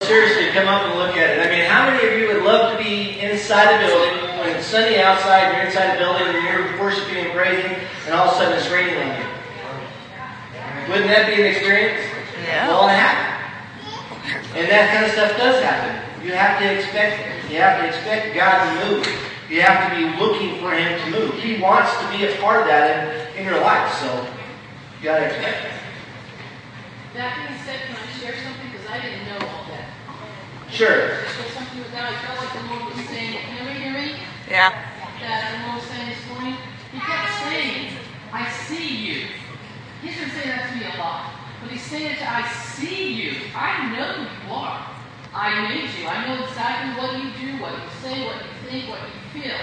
Seriously, come up and look at it. I mean, how many of you would love to be inside a building when it's sunny outside, you're inside a building and you're worshiping and praising, and all of a sudden it's raining on you? Wouldn't that be an experience? Yeah. Well, it happened. And that kind of stuff does happen. You have to expect it. You have to expect God to move. You have to be looking for Him to move. He wants to be a part of that in your life, so you got to expect it. That being said, can I share something? Because I didn't know all that. Sure. There's something with that. I felt like the Lord was saying, hear me? Yeah. That the Lord was saying this morning. He kept saying, I see you. He's been saying that to me a lot. But He's saying it to, I see you. I know who you are. I made you. I know exactly what you do, what you say, what you think, what you feel.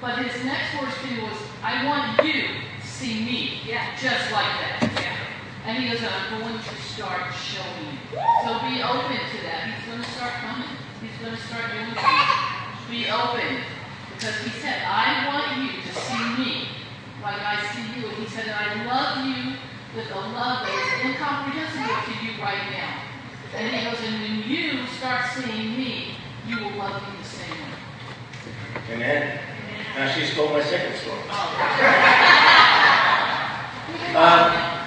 But His next words to me was, I want you to see me. Yeah. Just like that. Yeah. And He goes, I'm going to start showing you. So be open to that. He's going to start coming. He's going to start doing things. Be open. Because He said, I want you to see me like I see you. And He said, I love you with a love that is incomprehensible to you right now. And He goes, and when you start seeing me, you will love me the same way. Amen. Now she stole my second story.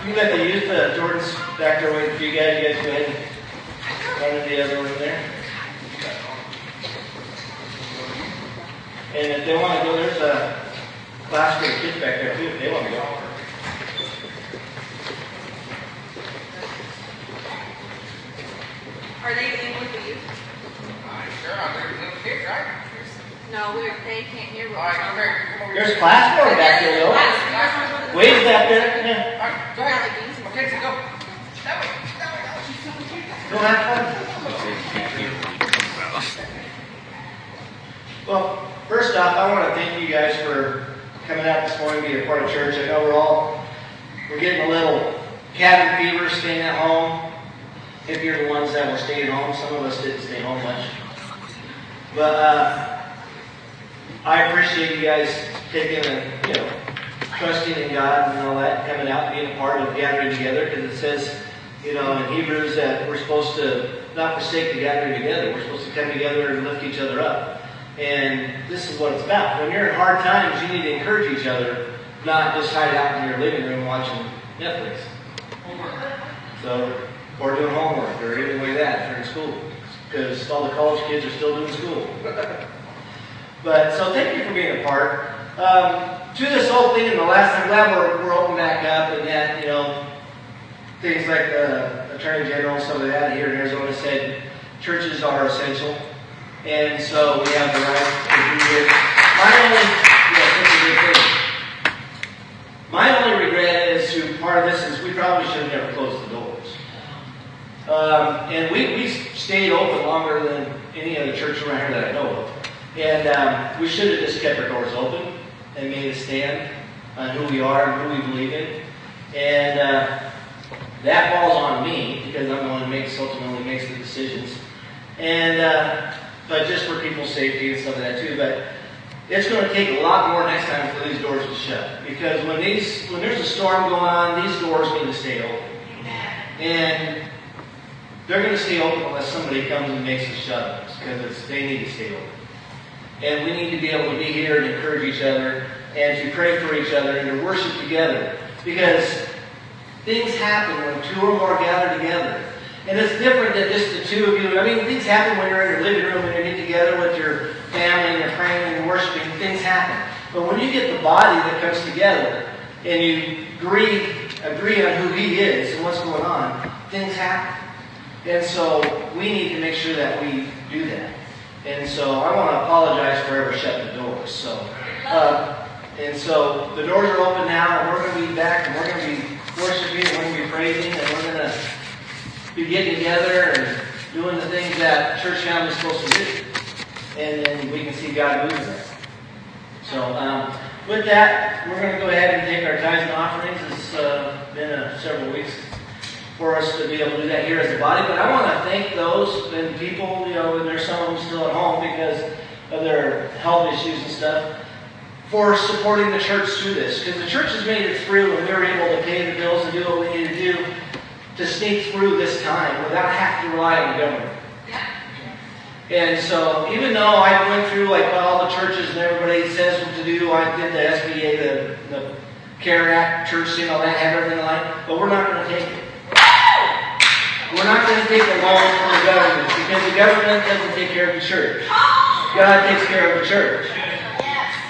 You let the youth, Jordan's back there waiting for you guys. You guys go ahead and run into the other room there. And if they want to go, there's a class for the kids back there too, if they want to go. Are they in with the youth? Sure, I'll do a little kids, right? No, they can't hear what All right, we're come talking here. Come over There's here. class for them back there though. about. Wade's back there. Yeah. All right, go ahead. Okay, so go. That way. Go have fun. Well, first off, I want to thank you guys for coming out this morning, being a part of church. I know we're getting a little cabin fever, staying at home. If you're the ones that were staying home, some of us didn't stay home much. But I appreciate you guys taking and, trusting in God and all that, coming out and being a part of gathering together, because it says, in Hebrews that we're supposed to not forsake the gathering together. We're supposed to come together and lift each other up. And this is what it's about. When you're in hard times, you need to encourage each other, not just hide out in your living room watching Netflix. So, or doing homework, or anything like that during school, because all the college kids are still doing school. But so thank you for being a part. To this whole thing, in the last time, glad we're open back up, and that things like the Attorney General and some of that here in Arizona said churches are essential, and so we have the right to do it. My only regret is to part of this is we probably should have never closed the doors. And we stayed open longer than any other church around here that I know of. And we should have just kept our doors open and made a stand on who we are and who we believe in. And that falls on me, because I'm the one who ultimately makes the decisions. And but just for people's safety and stuff like that too. But it's going to take a lot more next time for these doors to shut. Because when there's a storm going on, these doors need to stay open. And they're going to stay open unless somebody comes and makes us shut them, because they need to stay open. And we need to be able to be here and encourage each other, and to pray for each other, and to worship together. Because things happen when two or more gather together. And it's different than just the two of you. I mean, things happen when you're in your living room and you get together with your family and you're praying and worshiping. Things happen. But when you get the body that comes together and you agree on who He is and what's going on, things happen. And so we need to make sure that we do that. And so I want to apologize for ever shutting the doors. So, and so the doors are open now, and we're going to be back, and we're going to be worshiping, and we're going to be praising, and we're going to be getting together and doing the things that church family is supposed to do. And then we can see God moving there. So with that, we're going to go ahead and take our tithes and offerings. It's been several weeks for us to be able to do that here as a body. But I want to thank those and people, and there's some of them still at home because of their health issues and stuff, for supporting the church through this. Because the church has made it through, and we were able to pay the bills and do what we need to do to sneak through this time without having to rely on the government. And so even though I went through like what all the churches and everybody says what to do, I did the SBA, the CARE Act, church thing, all that, have everything like, but we're not going to take it. We're not going to take a loan from the government because the government doesn't take care of the church. God takes care of the church.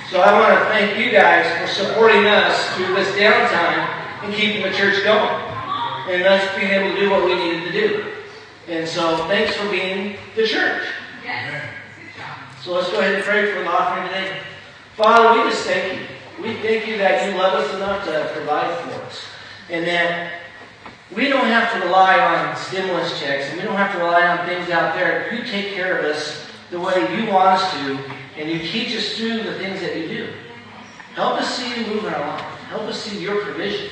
So I want to thank you guys for supporting us through this downtime and keeping the church going. And us being able to do what we needed to do. And so thanks for being the church. So let's go ahead and pray for the offering today. Father, we just thank you. We thank you that you love us enough to provide for us. And that we don't have to rely on stimulus checks, and we don't have to rely on things out there. You take care of us the way you want us to, and you teach us through the things that you do. Help us see you move in our life. Help us see your provision.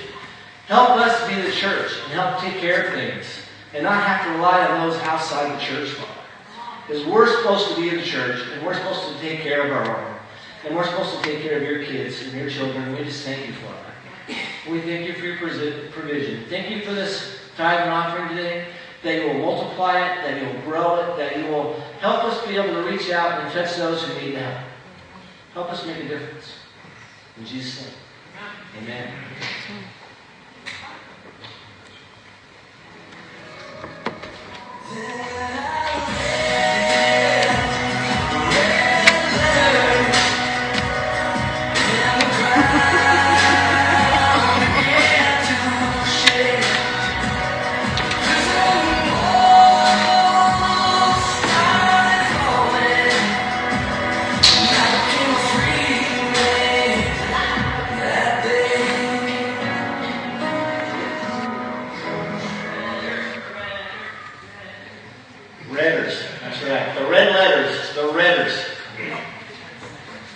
Help us be the church and help take care of things and not have to rely on those outside the church, Father. Because we're supposed to be in the church, and we're supposed to take care of our own. And we're supposed to take care of your kids and your children, and we just thank you, Father. We thank you for your provision. Thank you for this tithe and offering today, that you will multiply it, that you will grow it, that you will help us be able to reach out and touch those who need help. Help us make a difference. In Jesus' name, amen.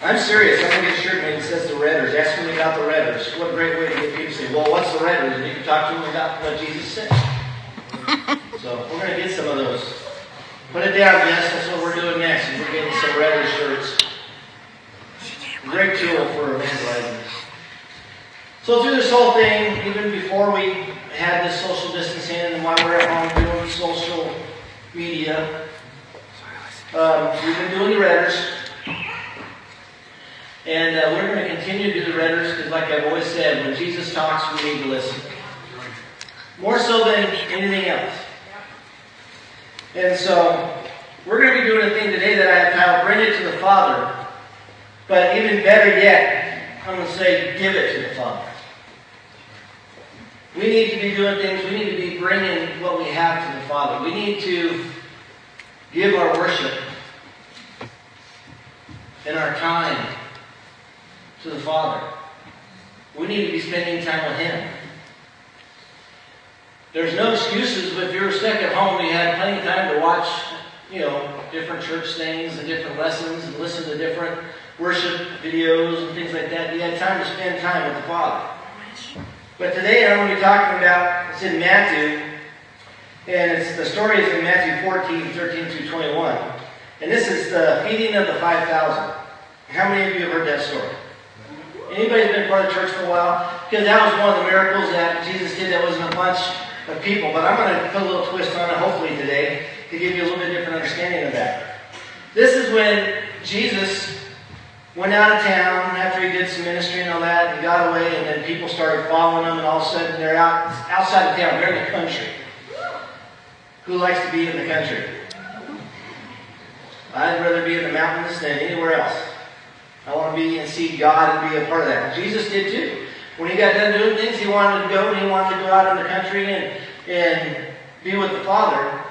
I'm serious. I'm going to get a shirt made that says the Redders. Ask me about the Redders. What a great way to get people to say, well, what's the Redders? And you can talk to them about what Jesus said. So we're going to get some of those. Put it down, Jess. That's what we're doing next. We're getting some Redders shirts. Great tool for evangelizing. So through this whole thing, even before we had this social distancing and while we're at home doing social media, we've been doing the Redders. And we're going to continue to do the Redders because, like I've always said, when Jesus talks, we need to listen. More so than anything else. And so, we're going to be doing a thing today that I have titled, Bring It to the Father. But even better yet, I'm going to say, Give It to the Father. We need to be doing things, we need to be bringing what we have to the Father. We need to give our worship and our time to the Father. We need to be spending time with Him. There's no excuses, but if you were stuck at home, you had plenty of time to watch, different church things and different lessons and listen to different worship videos and things like that. You had time to spend time with the Father. But today I'm going to be talking about, it's in Matthew, and the story is in Matthew 14, 13 through 21. And this is the feeding of the 5,000. How many of you have heard that story? Anybody who's been part of church for a while? Because that was one of the miracles that Jesus did. That wasn't a bunch of people. But I'm going to put a little twist on it, hopefully today, to give you a little bit different understanding of that. This is when Jesus went out of town after he did some ministry and all that, and got away, and then people started following him, and all of a sudden they're outside of town. They're in the country. Who likes to be in the country? I'd rather be in the mountains than anywhere else. I want to be and see God and be a part of that. Jesus did too. When he got done doing things, he wanted to go, and he wanted to go out in the country and be with the Father.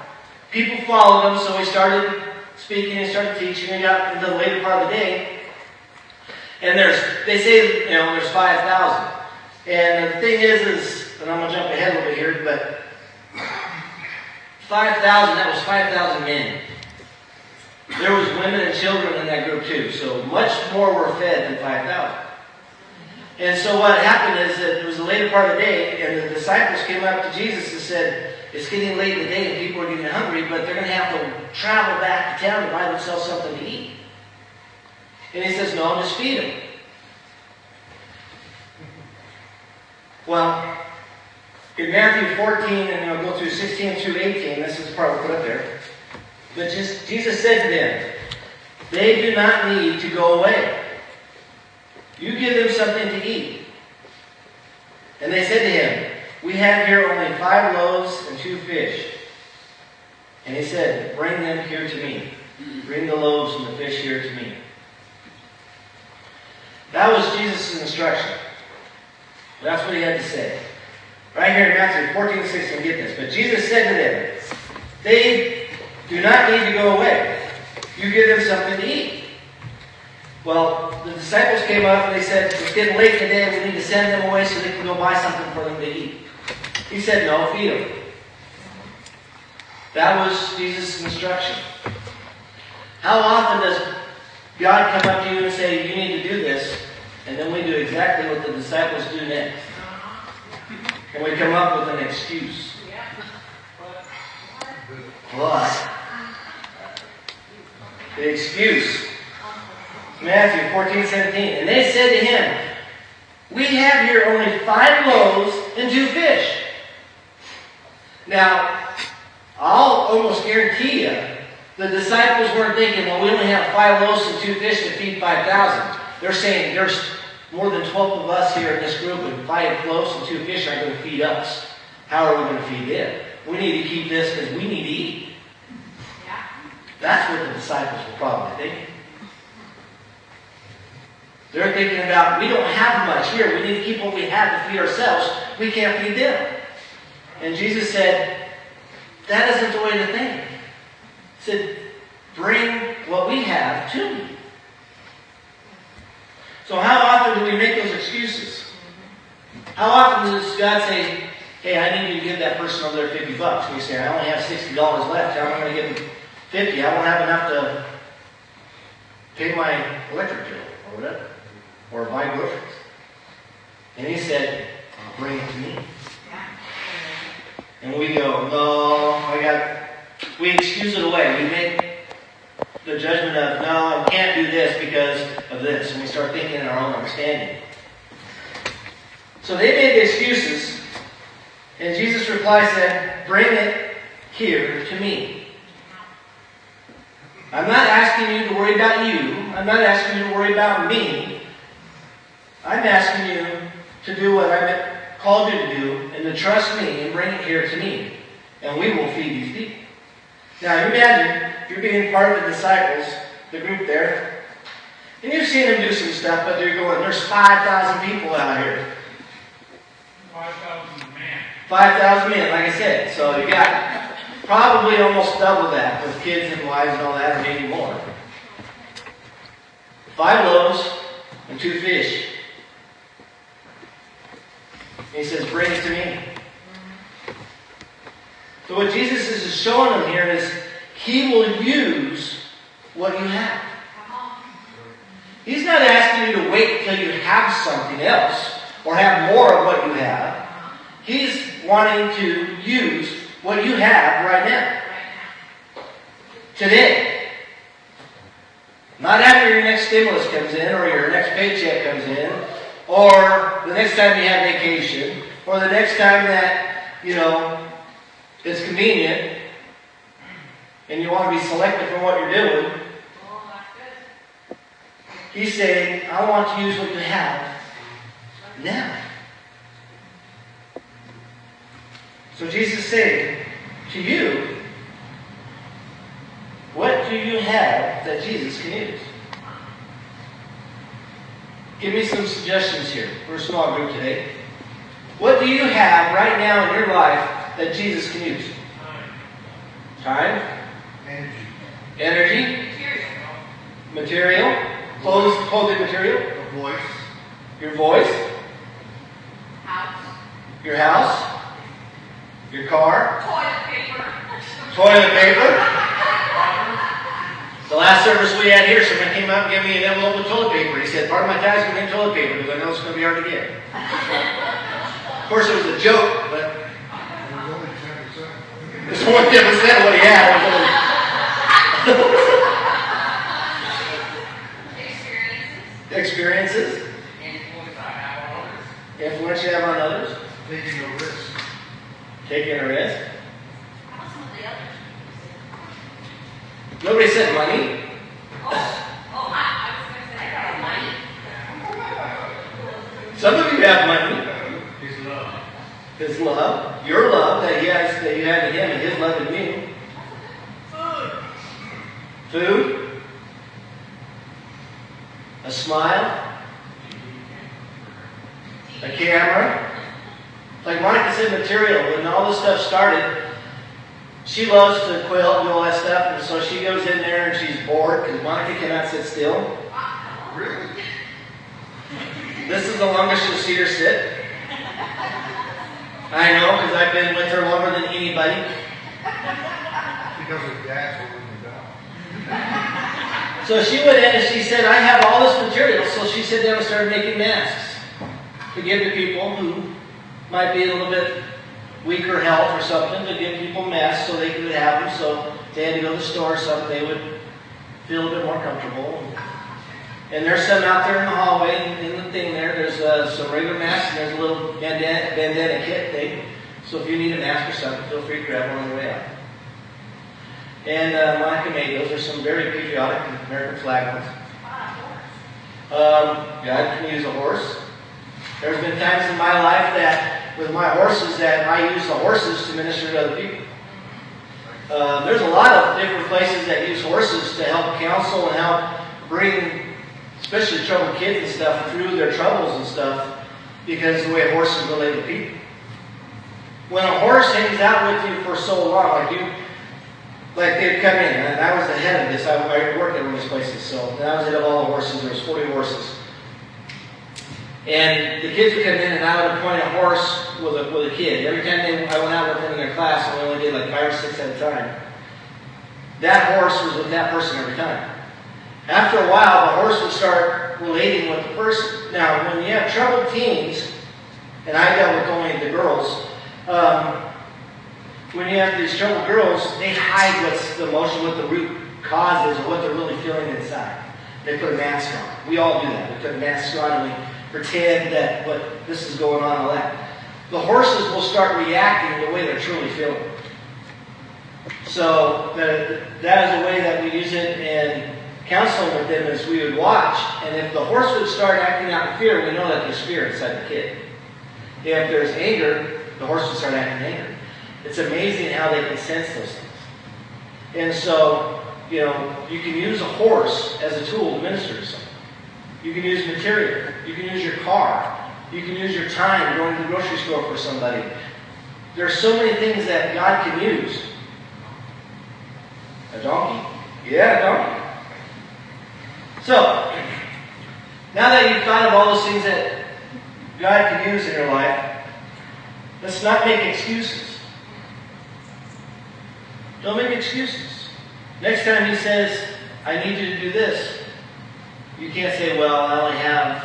People followed him, so he started speaking and started teaching. He got into the later part of the day, and they say there's 5,000. And the thing is, and I'm going to jump ahead a little bit here, but 5,000, that was 5,000 men. There was women and children in that group too, so much more were fed than 5,000. And so what happened is that it was the later part of the day, and the disciples came up to Jesus and said, it's getting late in the day and people are getting hungry, but they're going to have to travel back to town to buy themselves something to eat. And he says, no, just feed them. Well, in Matthew 14, and I'll go through 16 through 18, this is the part we'll put up there. But Jesus said to them, they do not need to go away. You give them something to eat. And they said to him, we have here only 5 loaves and 2 fish. And he said, bring them here to me. Bring the loaves and the fish here to me. That was Jesus' instruction. That's what he had to say. Right here in Matthew 14:16, get this. But Jesus said to them, they do not need to go away. You give them something to eat. Well, the disciples came up and they said, it's getting late today. We need to send them away so they can go buy something for them to eat. He said, no, feed them. That was Jesus' instruction. How often does God come up to you and say, you need to do this, and then we do exactly what the disciples do next? And we come up with an excuse. But the excuse. Matthew 14:17. And they said to him, we have here only 5 loaves and 2 fish. Now, I'll almost guarantee you, the disciples weren't thinking, well, we only have 5 loaves and 2 fish to feed 5,000. They're saying, there's more than 12 of us here in this group, and 5 loaves and 2 fish aren't going to feed us. How are we going to feed them? We need to keep this because we need to eat. Yeah. That's what the disciples were probably thinking. They're thinking about, we don't have much here. We need to keep what we have to feed ourselves. We can't feed them. And Jesus said, that isn't the way to think. He said, bring what we have to me. So how often do we make those excuses? How often does God say, hey, I need you to give that person over there $50. And we say, I only have $60 left. How am I going to give them 50? I won't have enough to pay my electric bill or whatever. Or buy groceries. And he said, bring it to me. And we go, no, we excuse it away. We make the judgment of, no, I can't do this because of this. And we start thinking in our own understanding. So they made the excuses. And Jesus' reply said, bring it here to me. I'm not asking you to worry about you. I'm not asking you to worry about me. I'm asking you to do what I called you to do and to trust me and bring it here to me. And we will feed these people. Now, you imagine you're being part of the disciples, the group there, and you've seen them do some stuff, but they're going, there's 5,000 people out here. 5,000 men. 5,000 men, like I said. So you got probably almost double that with kids and wives and all that, or maybe more. 5 loaves and 2 fish. And he says, bring it to me. So what Jesus is showing them here is he will use what you have. He's not asking you to wait till you have something else or have more of what you have. He's wanting to use what you have right now. Today. Not after your next stimulus comes in or your next paycheck comes in or the next time you have vacation or the next time that, it's convenient and you want to be selective for what you're doing. He's saying, I want to use what you have now. So Jesus is saying to you, what do you have that Jesus can use? Give me some suggestions here. We're a small group today. What do you have right now in your life that Jesus can use? Time? Energy? Material? Clothing material? Your voice? Your house? Your car? Toilet paper? The last service we had here, someone came out and gave me an envelope with toilet paper. He said, part of my tax is going to be toilet paper because I know it's going to be hard to get. Of course, it was a joke, but it's only 10% what he had. Experiences. Influence you have on others. Taking a risk. Nobody said money. I was going to say, I got money. Some of you have money. His love. His love, your love that you have in Him, and His love in you. Food. A smile. A camera. Like Monica said, material. When all this stuff started, she loves to quilt and all that stuff, and so she goes in there and she's bored because Monica cannot sit still. Really? This is the longest you'll see her sit. I know, because I've been with her longer than anybody. Because his dad's holding him down. So she went in and she said, I have all this material. So she sat down and started making masks to give to people who might be a little bit weaker health or something, to give people masks so they could have them. So they had to go to the store or something, they would feel a bit more comfortable. And there's some out there in the hallway, in the thing there. There's some regular masks, and there's a little bandana kit thing. So if you need a mask or something, feel free to grab one on the way out. And Monica made those. There's some very patriotic American flag ones. God can use a horse. There's been times in my life that, with my horses, that I use the horses to minister to other people. There's a lot of different places that use horses to help counsel and help bring, especially troubled kids and stuff, through their troubles and stuff, because of the way horses relate to people. When a horse hangs out with you for so long, like they'd come in, and I was the head of this. I worked at one of these places, so I was head of all the horses. There was 40 horses. And the kids would come in, and I would appoint a horse with a kid. Every time I went out with them in their class, and we only did like 5 or 6 at a time, that horse was with that person every time. After a while, the horse would start relating with the person. Now, when you have troubled teens, and I dealt with only the girls, when you have these troubled girls, they hide what's the emotion, what the root cause is, or what they're really feeling inside. They put a mask on. We all do that. We put a mask on and we pretend that this is going on and all that. The horses will start reacting the way they're truly feeling. So that is a way that we use it in counseling with them, is we would watch, and if the horse would start acting out in fear, we know that there's fear inside the kid. If there's anger, the horse would start acting in anger. It's amazing how they can sense those things. And so, you can use a horse as a tool to minister to someone. You can use material. You can use your car. You can use your time going to the grocery store for somebody. There are so many things that God can use. A donkey? Yeah, a donkey. So, now that you've thought of all those things that God can use in your life, let's not make excuses. Don't make excuses. Next time He says, I need you to do this, you can't say, well, I only have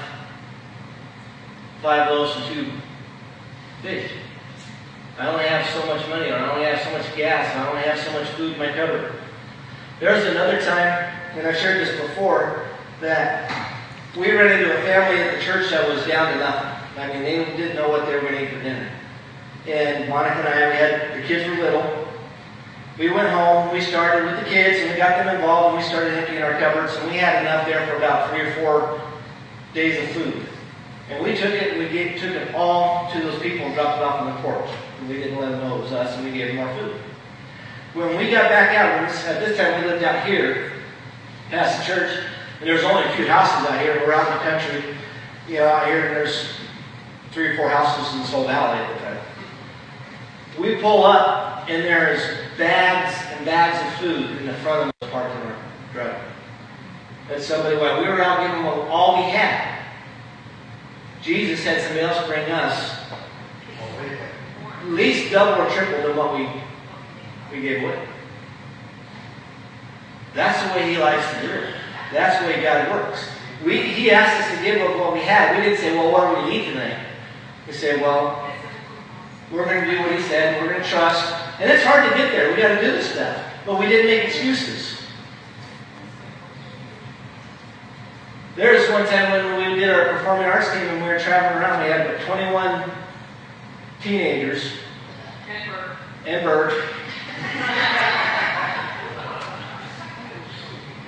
5 loaves and 2 fish. I only have so much money, or I only have so much gas, and I only have so much food in my cupboard. There's another time, and I've shared this before, that we ran into a family at the church that was down to nothing. I mean, they didn't know what they were going to eat for dinner. And Monica and I, the kids were little. We went home, we started with the kids, and we got them involved, and we started emptying our cupboards, and we had enough there for about 3 or 4 days of food. And we took it, and we took it all to those people and dropped it off on the porch. And we didn't let them know it was us, and we gave them our food. When we got back out, at this time we lived out here, past the church, and there's only a few houses out here. We're out in the country, out here, and there's 3 or 4 houses in this whole valley at the time. We pull up, and there's bags and bags of food in the front of the parking lot driveway. And somebody, while we were out giving them all we had, Jesus had somebody else bring us at least double or triple than what we gave away. That's the way He likes to do it. That's the way God works. He asked us to give of what we had. We didn't say, well, what are we going to eat tonight? We say, well, we're going to do what He said. We're going to trust. And it's hard to get there. We got to do this stuff. But we didn't make excuses. There's one time when we did our performing arts team and we were traveling around. We had 21 teenagers. And Bert.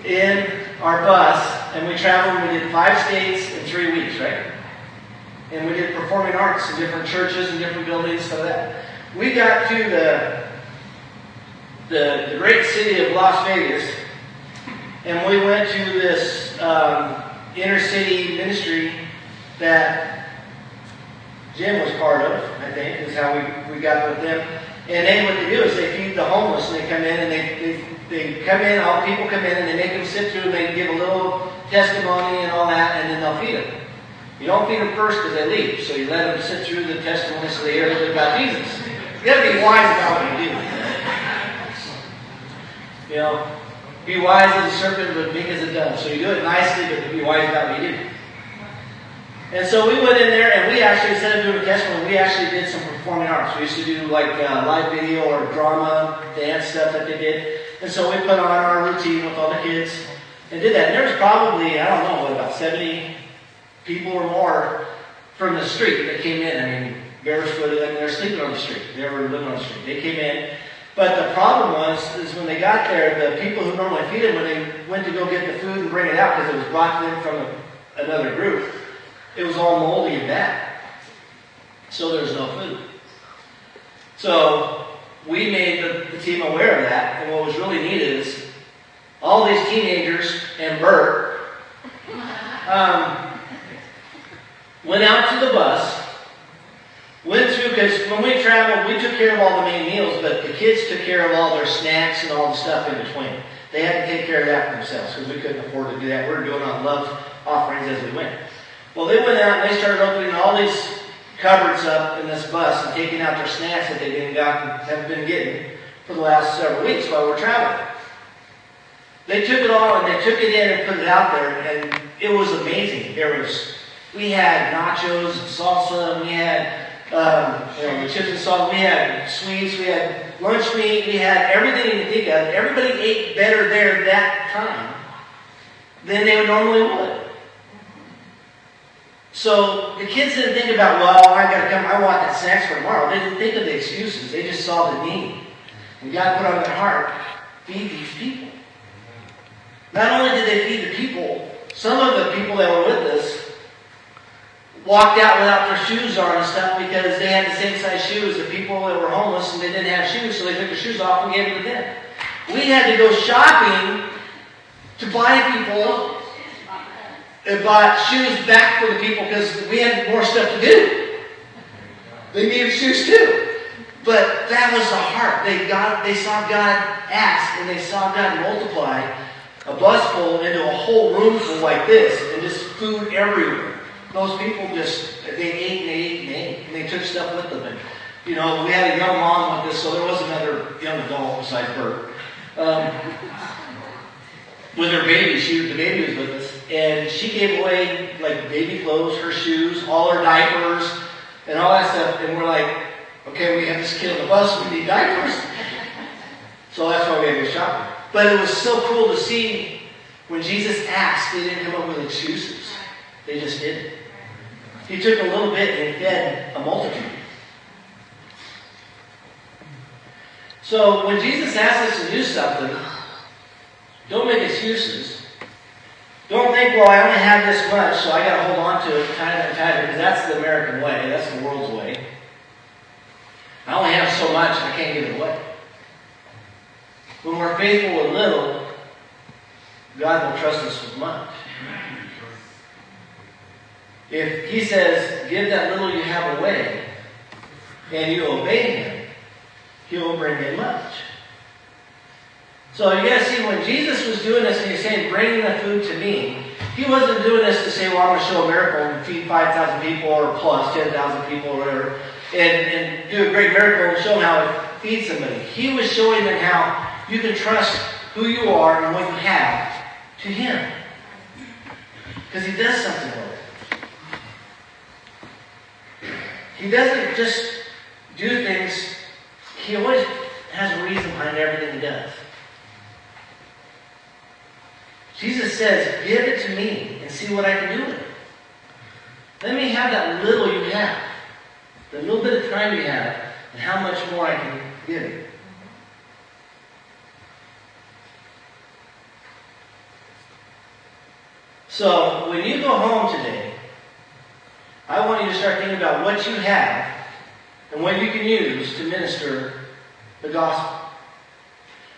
in our bus, and we traveled, and we did 5 states in 3 weeks, right? And we did performing arts in different churches and different buildings, so that we got to the great city of Las Vegas, and we went to this inner city ministry that Jim was part of, I think, is how we got with them. And then what they do is they feed the homeless, and they come in, and they come in, all people come in, and they make them sit through, and they give a little testimony and all that, and then they'll feed them. You don't feed them first because they leave, so you let them sit through the testimony so they hear a little bit about Jesus. You got to be wise about what you do. You know, be wise as a serpent, but meek as a dove. So you do it nicely, but be wise about what you do. And so we went in there, and we actually, instead of doing a testimony, we actually did some performing arts. We used to do like live video or drama, dance stuff that they did. And so we put on our routine with all the kids and did that. And there was probably, I don't know, about 70 people or more from the street that came in. I mean, barefooted, and they're sleeping on the street. They were living on the street. They came in. But the problem is when they got there, the people who normally feed them, when they went to go get the food and bring it out, because it was brought to them from another group, it was all moldy and bad. So there was no food. So we made the team aware of that. And what was really neat is all these teenagers and Bert went out to the bus, went through, because when we traveled, we took care of all the main meals, but the kids took care of all their snacks and all the stuff in between. They had to take care of that themselves because we couldn't afford to do that. We were doing on love offerings as we went. Well, they went out and they started opening all these cupboards up in this bus and taking out their snacks that they haven't been getting for the last several weeks while we're traveling. They took it all and they took it in and put it out there, and it was amazing. We had nachos and salsa, and we had the chips and salsa, we had sweets, we had lunch meat, we had everything you can think of. Everybody ate better there that time than they normally would. So the kids didn't think about, well, I got to come, I want that snacks for tomorrow. They didn't think of the excuses. They just saw the need. And God put on their heart, feed these people. Not only did they feed the people, some of the people that were with us walked out without their shoes on and stuff because they had the same size shoes as the people that were homeless and they didn't have shoes, so they took their shoes off and gave them to them. We had to go shopping to buy people and bought shoes back for the people because we had more stuff to do. They needed shoes too. But that was the heart. They saw God ask and they saw God multiply a bus full into a whole room full like this and just food everywhere. Those people they ate and they ate and they ate. And they took stuff with them. And, we had a young mom with us, so there was another young adult besides Bert. With her baby, the baby was with us. And she gave away like baby clothes, her shoes, all her diapers, and all that stuff. And we're like, okay, we have this kid on the bus, we need diapers. So that's why we had to go shopping. But it was so cool to see when Jesus asked, they didn't come up with excuses. They just did it. He took a little bit and he fed a multitude. So when Jesus asks us to do something, don't make excuses. Don't think, well, I only have this much, so I got to hold on to it tighter and tighter, because that's the American way. That's the world's way. I only have so much, I can't give it away. When we're faithful with little, God will trust us with much. If He says, give that little you have away, and you obey Him, He will bring in much. So you got to see, when Jesus was doing this and He was saying, bring the food to me, He wasn't doing this to say, well, I'm going to show a miracle and feed 5,000 people or plus 10,000 people or whatever, and do a great miracle and show them how to feed somebody. He was showing them how you can trust who you are and what you have to Him. Because He does something with it. He doesn't just do things, He always has a reason behind everything He does. Jesus says, give it to me and see what I can do with it. Let me have that little you have. The little bit of time you have, and how much more I can give you. So when you go home today, I want you to start thinking about what you have and what you can use to minister the gospel.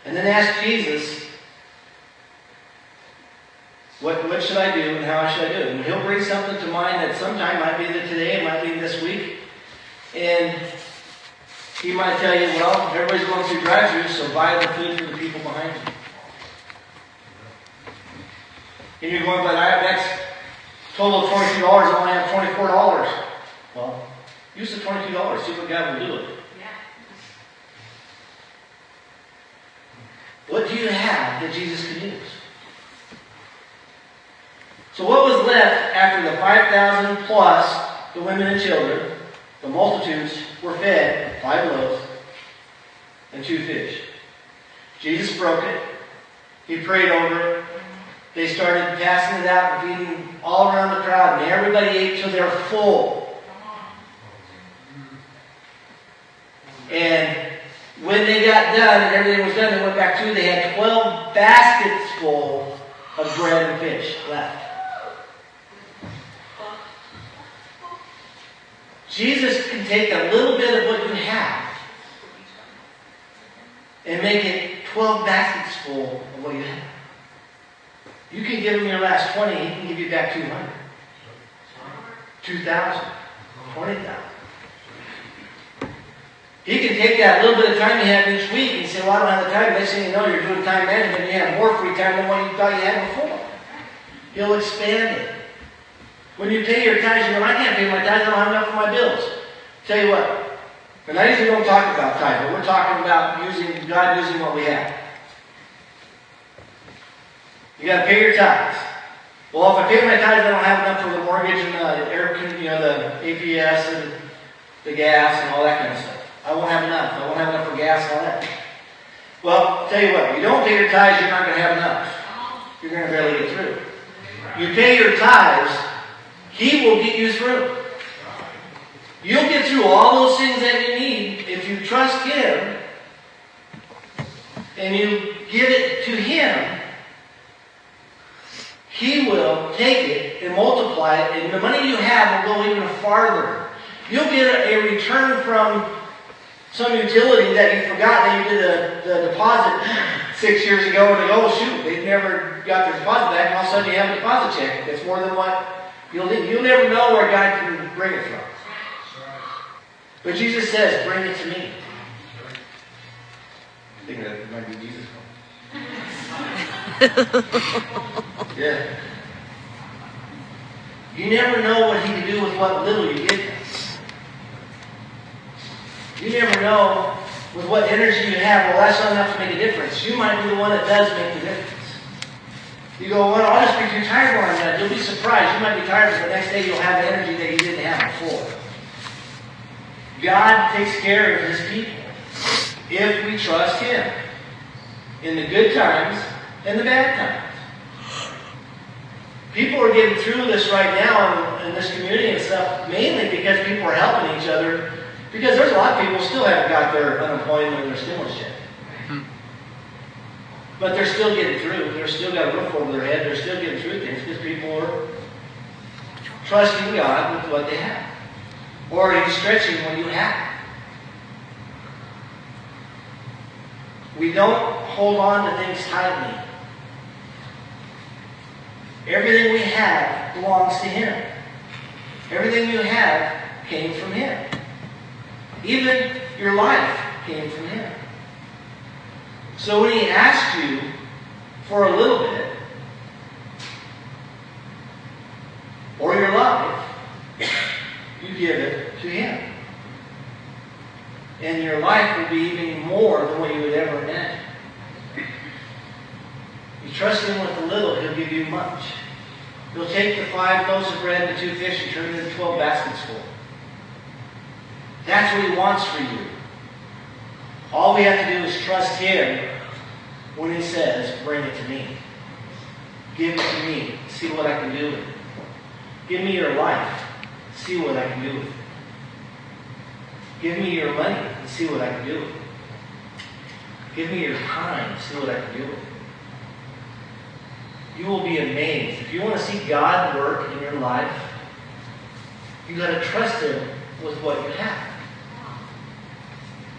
And then ask Jesus, what should I do and how should I do it? And he'll bring something to mind that sometime might be today, it might be this week. And he might tell you, well, everybody's going through drive-thru, so buy the food for the people behind you. And you're going, but that's total of $22, I only have $24. Well, use the $22, see what God will do with it. What do you have that Jesus can use? So what was left after the 5,000 plus the women and children, the multitudes were fed 5 loaves and 2 fish. Jesus broke it. He prayed over it. They started passing it out and feeding all around the crowd, and everybody ate till they were full. And when they got done and everything was done, they went back to, they had 12 baskets full of bread and fish left. Jesus can take a little bit of what you have and make it 12 baskets full of what you have. You can give him your last 20, he can give you back 200. 2,000. 20,000. He can take that little bit of time you have each week and say, well, I don't have the time. Next thing you know, you're doing time management and you have more free time than what you thought you had before. He'll expand it. When you pay your tithes, you go, I can't pay my tithes, I don't have enough for my bills. Tell you what, and I usually don't talk about tithes, but we're talking about God using what we have. You got to pay your tithes. Well, if I pay my tithes, I don't have enough for the mortgage and the air, the APS and the gas and all that kind of stuff. I won't have enough. I won't have enough for gas and all that. Well, tell you what, you don't pay your tithes, you're not going to have enough. You're going to barely get through. You pay your tithes, he will get you through. You'll get through all those things that you need if you trust him and you give it to him. He will take it and multiply it, and the money you have will go even farther. You'll get a return from some utility that you forgot that you did the deposit 6 years ago, and they go, oh shoot, they never got their deposit back, and all of a sudden you have a deposit check that's more than what you'll need. You'll never know where God can bring it from. But Jesus says, bring it to me. I think that might be Jesus. Yeah. You never know what he can do with what little you give him. You never know with what energy you have, well, that's not enough to make a difference. You might be the one that does make the difference. You go, well, I'll just be too tired when I'm done. You'll be surprised. You might be tired, but the next day you'll have the energy that you didn't have before. God takes care of his people if we trust him in the good times and the bad times. People are getting through this right now in this community and stuff mainly because people are helping each other, because there's a lot of people who still haven't got their unemployment and their stimulus check. But they're still getting through. They're still got a roof over their head. They're still getting through things because people are trusting God with what they have. Or he's stretching what you have. We don't hold on to things tightly. Everything we have belongs to him. Everything you have came from him. Even your life came from him. So when he asks you for a little bit, or your life, you give it to him. And your life will be even more than what you would ever imagine. You trust him with a little, he'll give you much. He'll take the 5 loaves of bread and the 2 fish and turn it into 12 baskets full. That's what he wants for you. All we have to do is trust him when he says, bring it to me. Give it to me. See what I can do with it. Give me your life. See what I can do with it. Give me your money and see what I can do with it. Give me your time. See what I can do with it. You will be amazed. If you want to see God work in your life, you got to trust Him with what you have.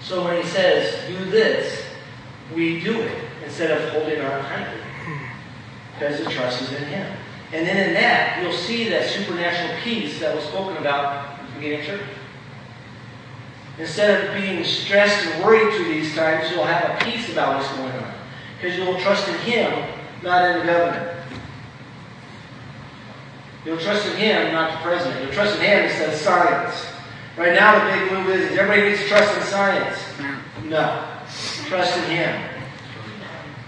So when He says, do this, we do it instead of holding on tightly. Because the trust is in Him. And then in that, you'll see that supernatural peace that was spoken about at the beginning of church. Instead of being stressed and worried through these times, you'll have a peace about what's going on. Because you'll trust in Him, not in the government. You'll trust in Him, not the president. You'll trust in Him instead of science. Right now the big move is everybody needs to trust in science. No. Trust in Him.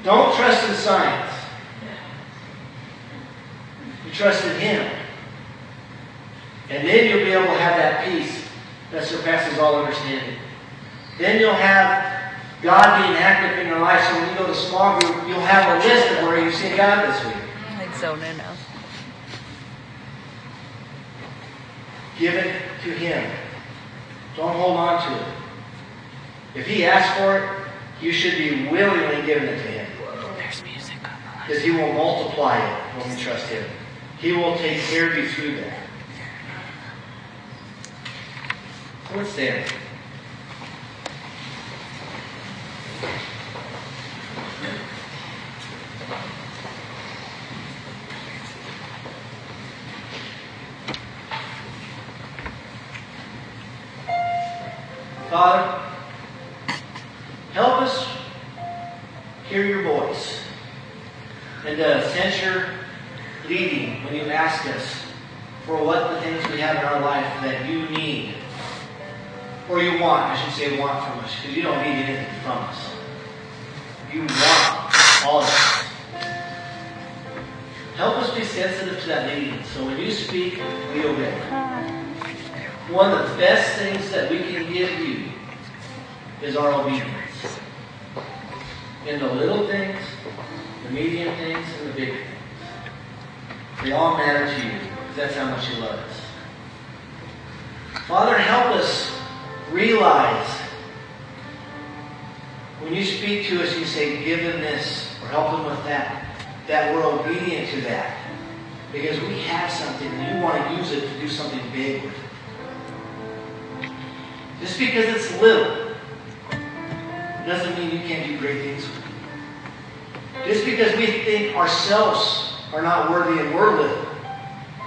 Don't trust in science. You trust in Him. And then you'll be able to have that peace that surpasses all understanding. Then you'll have God being active in your life. So when you go to small group, you'll have a list of where you've seen God this week. I'd zone in now. Give it to Him. Don't hold on to it. If He asks for it, you should be willingly giving it to Him. There's music on the line. Because He will multiply it when we trust Him. He will take care of you through that. So let's stand. Father, help us hear your voice and sense your leading when you ask us for what the things we have in our life that you need, or you want, I should say want from us, because you don't need anything from us. You want all of us. Help us be sensitive to that leading, so when you speak, we obey. One of the best things that we can give you is our obedience. In the little things, the medium things, and the big things. They all matter to you, because that's how much you love us. Father, help us realize when you speak to us, you say, give them this, or help them with that we're obedient to that. Because we have something, and you want to use it to do something big with it. Just because it's little doesn't mean you can't do great things with it. Just because we think ourselves are not worthy and we're little,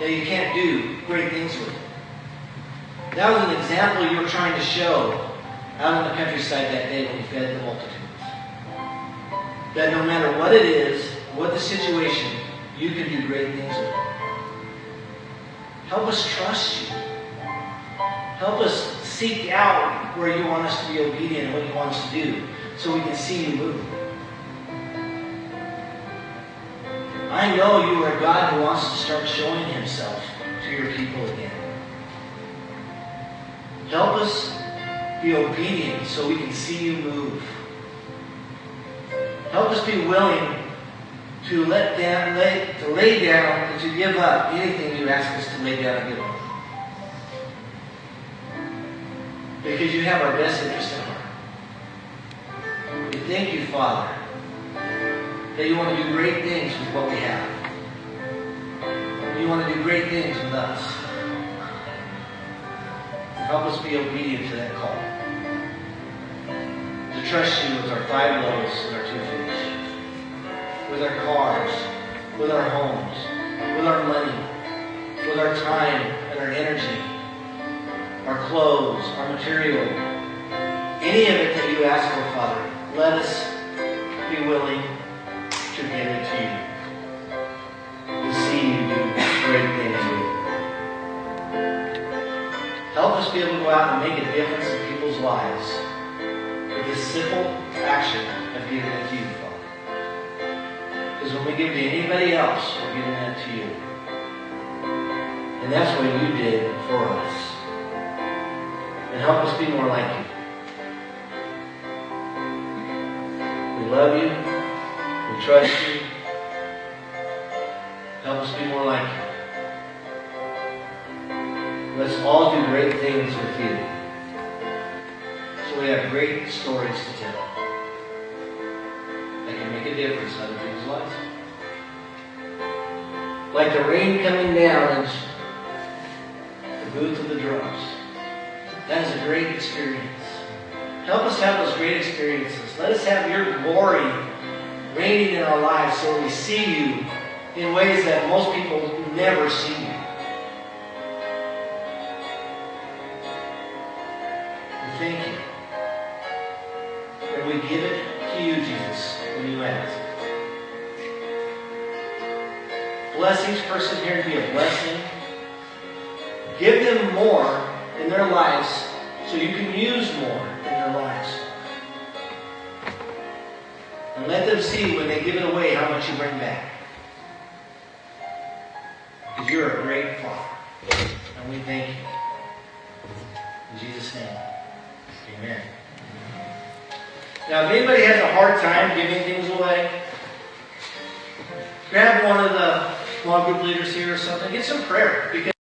that you can't do great things with it. That was an example you were trying to show out in the countryside that day when you fed the multitudes. That no matter what it is, what the situation, you can do great things with it. Help us trust you. Help us seek out where you want us to be obedient and what you want us to do so we can see you move. I know you are a God who wants to start showing Himself to your people again. Help us be obedient so we can see you move. Help us be willing to lay down and to give up anything you ask us to lay down and give up. Because you have our best interest at heart. We thank you, Father, that you want to do great things with what we have. You want to do great things with us. Help us be obedient to that call. To trust you with our 5 loaves and our 2 fish. With our cars, with our homes, with our money, with our time and our energy, our clothes, our material, any of it that you ask for, Father, let us be willing to give it to you. To see you do great things with it. Help us be able to go out and make a difference in people's lives with this simple action of giving it to you, Father. Because when we give to anybody else, we're giving that to you. And that's what you did for us. And help us be more like you. We love you. We trust you. Help us be more like you. Let's all do great things with you. So we have great stories to tell that can make a difference in other people's lives. like the rain coming down and the boots of the drums. That is a great experience. Help us have those great experiences. Let us have your glory reigning in our lives so we see you in ways that most people never see you. We thank you. And we give it to you, Jesus, when you ask. Bless each person here to be a blessing. Give them more in their lives so you can use more in their lives. And let them see when they give it away how much you bring back. Because you're a great Father. And we thank you. In Jesus' name, amen. Now, if anybody has a hard time giving things away, grab one of the small group leaders here or something. Get some prayer. Because